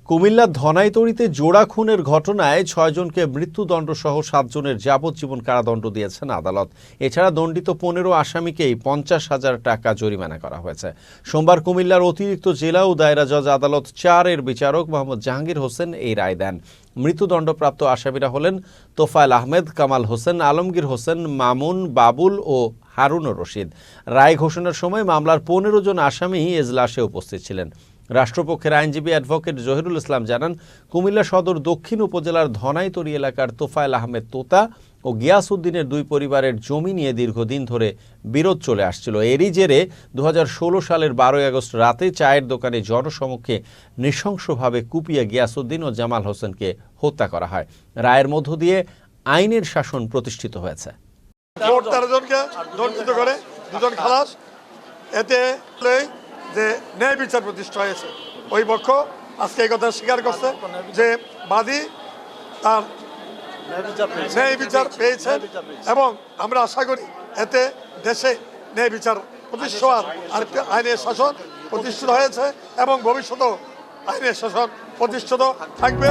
কুমিল্লার ধনাইতড়িতে জোড়া খুনের ঘটনায় ৬ জনকে মৃত্যুদণ্ড সহ ৭ জনের যাবজ্জীবন কারাদণ্ড দিয়েছেন আদালত। এছাড়া দণ্ডিত ১৫ আসামিকেই ৫০,০০০ টাকা জরিমানা করা হয়েছে। সোমবার কুমিল্লার অতিরিক্ত জেলা ও দায়রা জজ আদালত ৪-এর বিচারক মোহাম্মদ জাহাঙ্গীর হোসেন এই রায় দেন। মৃত্যুদণ্ডপ্রাপ্ত আসামিরা হলেন তোফায়েল আহমেদ, কামাল হোসেন, আলমগীর হোসেন, মামুন, বাবুল ও হারুনুর রশিদ। রায় ঘোষণার সময় মামলার ১৫ জন আসামি এজলাসে উপস্থিত ছিলেন। রাষ্ট্রপক্ষের আইনজীবী অ্যাডভোকেট জহিরুল ইসলাম জানান, কুমিল্লা সদর দক্ষিণ উপজেলার ধনাইতড়ি এলাকার তোফায়েল আহমেদ তোতা ও গিয়াস উদ্দিনের ২ পরিবারের জমি নিয়ে দীর্ঘদিন ধরে বিরোধ চলে আসছিল। এরই জেরে ২০১৬ সালের ১২ আগস্ট রাতে চায়ের দোকানে জনসমক্ষে নৃশংসভাবে কুপিয়ে গিয়াস উদ্দিন ও জামাল হোসেনকে হত্যা করা হয়। রায়ের মধ্য দিয়ে আইনের শাসন প্রতিষ্ঠিত হয়েছে। ১৩ জনকে দণ্ডিত করে ২ জন খালাস। এতে যে ন্যায় বিচার প্রতিষ্ঠা হয়েছে, ওই পক্ষ আজকে এই কথা স্বীকার করছে যে বাদী তার ন্যায় বিচার পেয়েছেন এবং আমরা আশা করি এতে দেশে ন্যায় বিচার প্রতিষ্ঠা আর আইনের শাসন প্রতিষ্ঠিত হয়েছে এবং ভবিষ্যতেও আইনের শাসন প্রতিষ্ঠিত থাকবে।